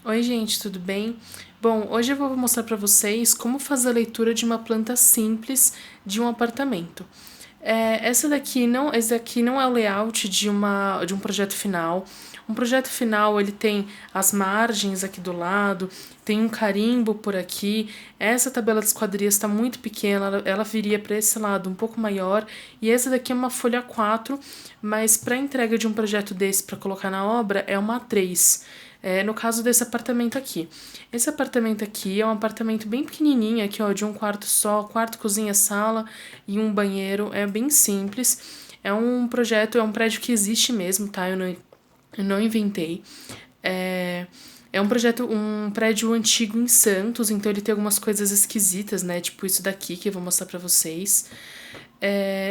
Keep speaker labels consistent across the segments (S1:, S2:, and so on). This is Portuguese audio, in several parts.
S1: Oi, gente, tudo bem? Bom, hoje eu vou mostrar para vocês como fazer a leitura de uma planta simples de um apartamento. Esse daqui não é o layout de um projeto final. Um projeto final ele tem as margens aqui do lado, tem um carimbo por aqui. Essa tabela de esquadrias está muito pequena, ela viria para esse lado um pouco maior. E essa daqui é uma folha 4, mas para entrega de um projeto desse para colocar na obra é uma A3. No caso desse apartamento aqui. Esse apartamento aqui é um apartamento bem pequenininho, aqui ó, de um quarto só, quarto, cozinha, sala e um banheiro, é bem simples. É um projeto, é um prédio que existe mesmo, tá? Eu não inventei. É um projeto, um prédio antigo em Santos, então ele tem algumas coisas esquisitas, né? Tipo isso daqui que eu vou mostrar pra vocês.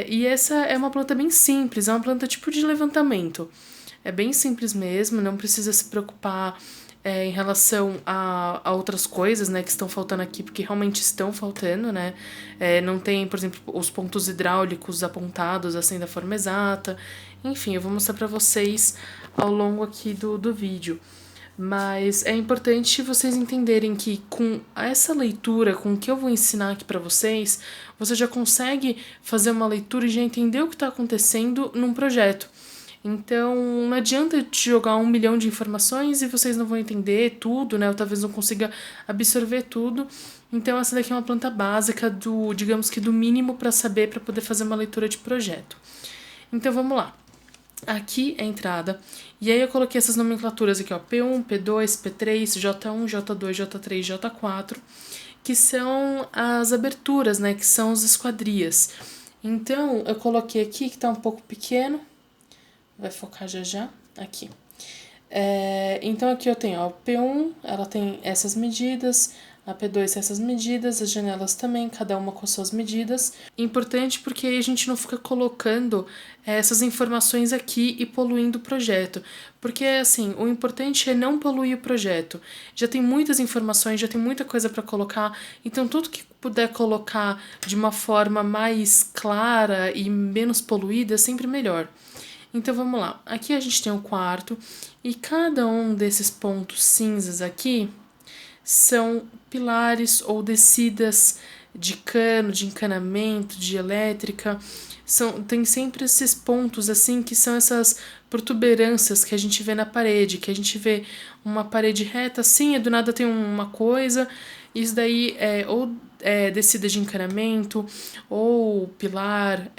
S1: E essa é uma planta bem simples, é uma planta tipo de levantamento. É bem simples mesmo, não precisa se preocupar em relação a outras coisas, né, que estão faltando aqui, porque realmente estão faltando, né? Não tem, por exemplo, os pontos hidráulicos apontados assim da forma exata. Enfim, eu vou mostrar para vocês ao longo aqui do vídeo. Mas é importante vocês entenderem que com essa leitura, com o que eu vou ensinar aqui para vocês, você já consegue fazer uma leitura e já entender o que está acontecendo num projeto. Então, não adianta te jogar 1 milhão de informações e vocês não vão entender tudo, né? Ou talvez não consiga absorver tudo. Então, essa daqui é uma planta básica do, digamos que do mínimo para saber, para poder fazer uma leitura de projeto. Então, vamos lá. Aqui é a entrada. E aí eu coloquei essas nomenclaturas aqui, ó, P1, P2, P3, J1, J2, J3, J4, que são as aberturas, né? Que são as esquadrias. Então, eu coloquei aqui que tá um pouco pequeno. Vai focar já já. Aqui. Então aqui eu tenho ó, P1, ela tem essas medidas, a P2 essas medidas, as janelas também, cada uma com as suas medidas. Importante porque aí a gente não fica colocando essas informações aqui e poluindo o projeto. Porque, assim, o importante é não poluir o projeto. Já tem muitas informações, já tem muita coisa para colocar, então tudo que puder colocar de uma forma mais clara e menos poluída é sempre melhor. Então vamos lá, aqui a gente tem o quarto e cada um desses pontos cinzas aqui são pilares ou descidas de cano, de encanamento, de elétrica. Tem sempre esses pontos assim que são essas protuberâncias que a gente vê na parede, que a gente vê uma parede reta assim, e do nada tem uma coisa. Isso daí é descida de encanamento, ou pilar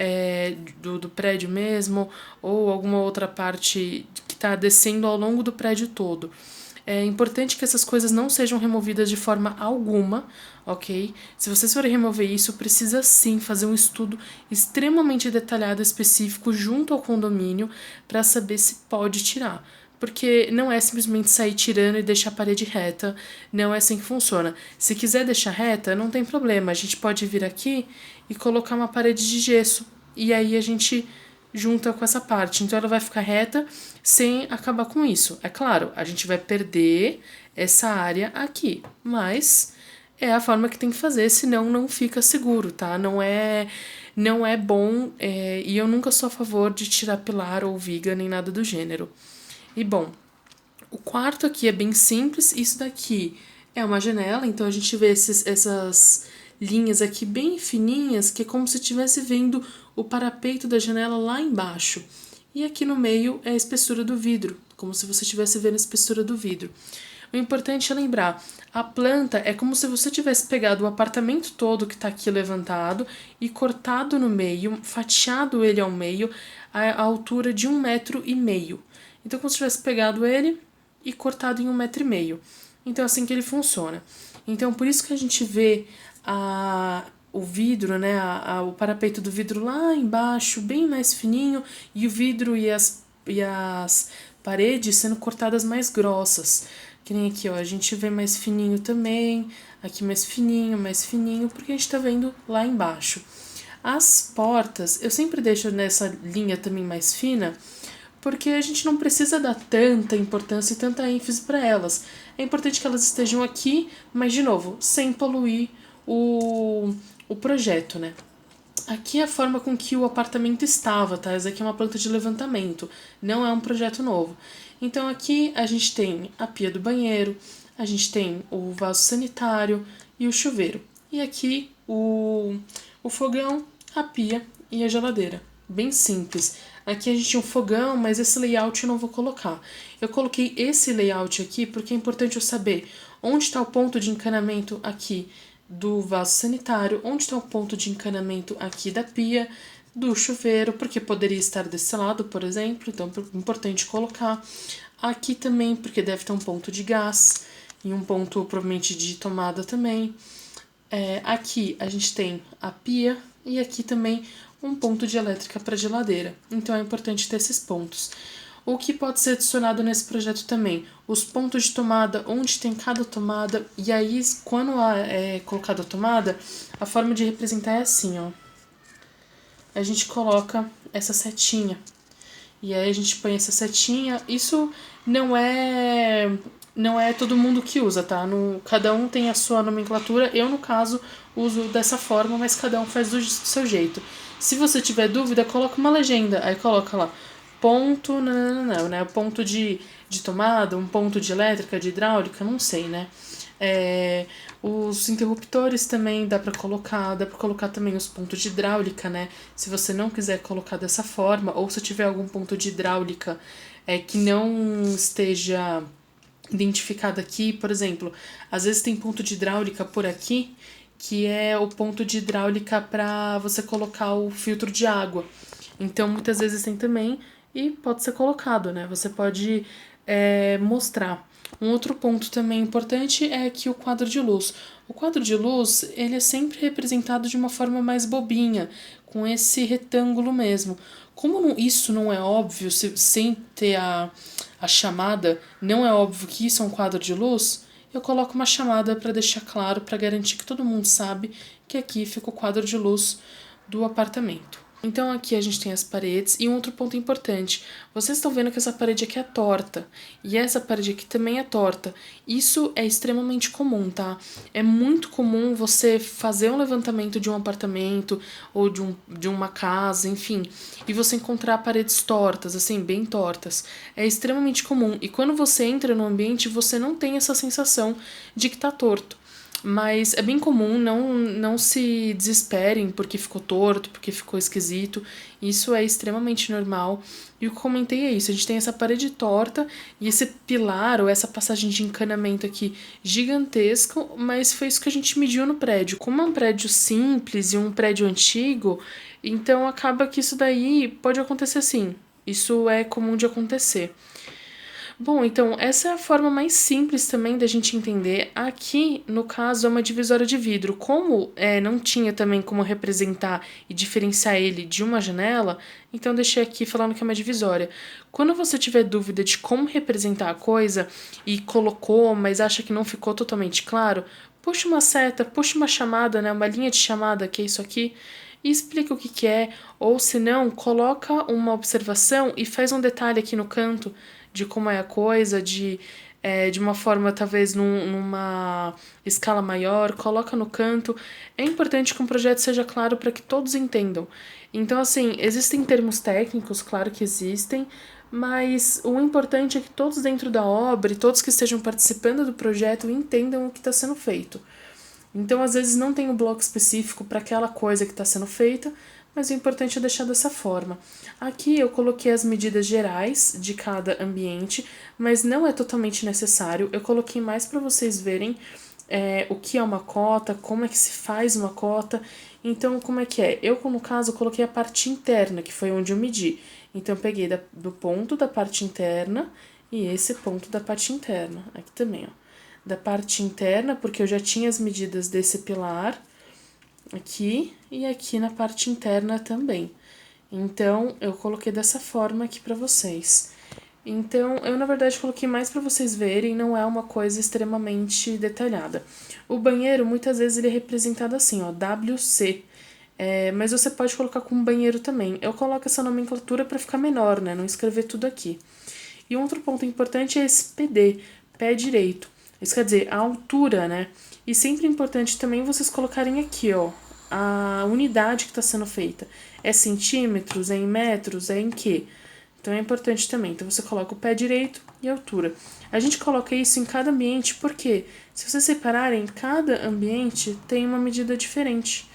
S1: do prédio mesmo, ou alguma outra parte que está descendo ao longo do prédio todo. É importante que essas coisas não sejam removidas de forma alguma, ok? Se vocês forem remover isso, precisa sim fazer um estudo extremamente detalhado, específico, junto ao condomínio, para saber se pode tirar. Porque não é simplesmente sair tirando e deixar a parede reta, não é assim que funciona. Se quiser deixar reta, não tem problema, a gente pode vir aqui e colocar uma parede de gesso, e aí a gente junta com essa parte. Então ela vai ficar reta sem acabar com isso. É claro, a gente vai perder essa área aqui, mas é a forma que tem que fazer, senão não fica seguro, tá? Não é bom e eu nunca sou a favor de tirar pilar ou viga nem nada do gênero. E bom, o quarto aqui é bem simples, isso daqui é uma janela, então a gente vê essas linhas aqui bem fininhas, que é como se estivesse vendo o parapeito da janela lá embaixo. E aqui no meio é a espessura do vidro, como se você estivesse vendo a espessura do vidro. O importante é lembrar, a planta é como se você tivesse pegado o apartamento todo que está aqui levantado e cortado no meio, fatiado ele ao meio, a altura de 1,5 m. Então, como se tivesse pegado ele e cortado em 1,5 m. Então, é assim que ele funciona. Então, por isso que a gente vê o vidro, né, o parapeito do vidro lá embaixo, bem mais fininho, e o vidro e as paredes sendo cortadas mais grossas. Que nem aqui, ó, a gente vê mais fininho também, aqui mais fininho, porque a gente tá vendo lá embaixo. As portas, eu sempre deixo nessa linha também mais fina, porque a gente não precisa dar tanta importância e tanta ênfase para elas. É importante que elas estejam aqui, mas, de novo, sem poluir o projeto, né? Aqui é a forma com que o apartamento estava, tá? Essa aqui é uma planta de levantamento, não é um projeto novo. Então aqui a gente tem a pia do banheiro, a gente tem o vaso sanitário e o chuveiro. E aqui o fogão, a pia e a geladeira. Bem simples. Aqui a gente tem um fogão, mas esse layout eu não vou colocar. Eu coloquei esse layout aqui porque é importante eu saber onde está o ponto de encanamento aqui do vaso sanitário, onde está o ponto de encanamento aqui da pia, do chuveiro, porque poderia estar desse lado, por exemplo, então é importante colocar. Aqui também, porque deve ter um ponto de gás e um ponto provavelmente de tomada também. Aqui a gente tem a pia e aqui também um ponto de elétrica para geladeira. Então é importante ter esses pontos. O que pode ser adicionado nesse projeto também? Os pontos de tomada, onde tem cada tomada. E aí, quando é colocada a tomada, a forma de representar é assim, ó. A gente coloca essa setinha. E aí a gente põe essa setinha. Isso não é todo mundo que usa, tá? Cada um tem a sua nomenclatura. Eu, no caso, uso dessa forma, mas cada um faz do seu jeito. Se você tiver dúvida, coloca uma legenda. Aí coloca lá, ponto, não, né? Ponto de tomada, um ponto de elétrica, de hidráulica, não sei, né? Os interruptores também dá pra colocar também os pontos de hidráulica, né? Se você não quiser colocar dessa forma, ou se tiver algum ponto de hidráulica que não esteja identificado aqui, por exemplo, às vezes tem ponto de hidráulica por aqui, que é o ponto de hidráulica para você colocar o filtro de água. Então, muitas vezes tem também e pode ser colocado, né? Você pode mostrar. Um outro ponto também importante é que o quadro de luz. O quadro de luz, ele é sempre representado de uma forma mais bobinha, com esse retângulo mesmo. Como isso não é óbvio, sem ter a chamada, não é óbvio que isso é um quadro de luz, eu coloco uma chamada para deixar claro, para garantir que todo mundo sabe que aqui fica o quadro de luz do apartamento. Então aqui a gente tem as paredes e um outro ponto importante. Vocês estão vendo que essa parede aqui é torta e essa parede aqui também é torta. Isso é extremamente comum, tá? É muito comum você fazer um levantamento de um apartamento ou de uma casa, enfim, e você encontrar paredes tortas, assim, bem tortas. É extremamente comum e quando você entra no ambiente você não tem essa sensação de que tá torto. Mas é bem comum, não se desesperem porque ficou torto, porque ficou esquisito. Isso é extremamente normal. E o que eu comentei é isso, a gente tem essa parede torta e esse pilar ou essa passagem de encanamento aqui gigantesco, mas foi isso que a gente mediu no prédio. Como é um prédio simples e um prédio antigo, então acaba que isso daí pode acontecer sim. Isso é comum de acontecer. Bom, então essa é a forma mais simples também da gente entender. Aqui, no caso, é uma divisória de vidro. Como não tinha também como representar e diferenciar ele de uma janela, então deixei aqui falando que é uma divisória. Quando você tiver dúvida de como representar a coisa e colocou, mas acha que não ficou totalmente claro, puxa uma seta, puxa uma chamada, né, uma linha de chamada, que é isso aqui, e explica o que é, ou se não, coloca uma observação e faz um detalhe aqui no canto de como é a coisa, de uma forma talvez numa escala maior, coloca no canto. É importante que um projeto seja claro para que todos entendam. Então, assim, existem termos técnicos, claro que existem, mas o importante é que todos dentro da obra e todos que estejam participando do projeto entendam o que está sendo feito. Então, às vezes, não tem um bloco específico para aquela coisa que está sendo feita, mas o importante é deixar dessa forma. Aqui eu coloquei as medidas gerais de cada ambiente, mas não é totalmente necessário. Eu coloquei mais para vocês verem o que é uma cota, como é que se faz uma cota. Então, como é que é? Eu, no caso, coloquei a parte interna, que foi onde eu medi. Então, eu peguei do ponto da parte interna e esse ponto da parte interna. Aqui também, ó. Da parte interna, porque eu já tinha as medidas desse pilar aqui e aqui na parte interna também. Então, eu coloquei dessa forma aqui pra vocês. Então, eu na verdade coloquei mais pra vocês verem, não é uma coisa extremamente detalhada. O banheiro, muitas vezes, ele é representado assim, ó, WC. Mas você pode colocar como banheiro também. Eu coloco essa nomenclatura pra ficar menor, né, não escrever tudo aqui. E outro ponto importante é esse PD, pé direito. Isso quer dizer, a altura, né? E sempre é importante também vocês colocarem aqui, ó, a unidade que está sendo feita. É centímetros, é em metros, é em quê? Então é importante também. Então você coloca o pé direito e a altura. A gente coloca isso em cada ambiente porque, se vocês separarem, cada ambiente tem uma medida diferente.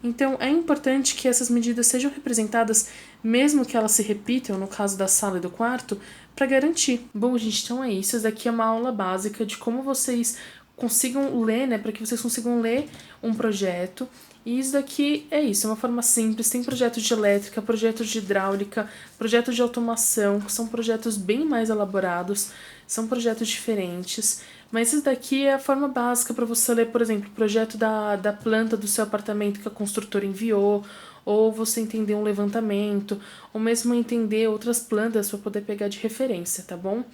S1: Então é importante que essas medidas sejam representadas, mesmo que elas se repitam, no caso da sala e do quarto, para garantir. Bom, gente, então é isso. Essa daqui é uma aula básica de como vocês consigam ler, né, para que vocês consigam ler um projeto. E isso daqui é isso, é uma forma simples. Tem projetos de elétrica, projetos de hidráulica, projetos de automação, que são projetos bem mais elaborados, são projetos diferentes. Mas isso daqui é a forma básica para você ler, por exemplo, o projeto da planta do seu apartamento que a construtora enviou, ou você entender um levantamento, ou mesmo entender outras plantas para poder pegar de referência, tá bom?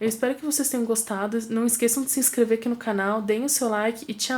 S1: Eu espero que vocês tenham gostado. Não esqueçam de se inscrever aqui no canal, deem o seu like e tchau!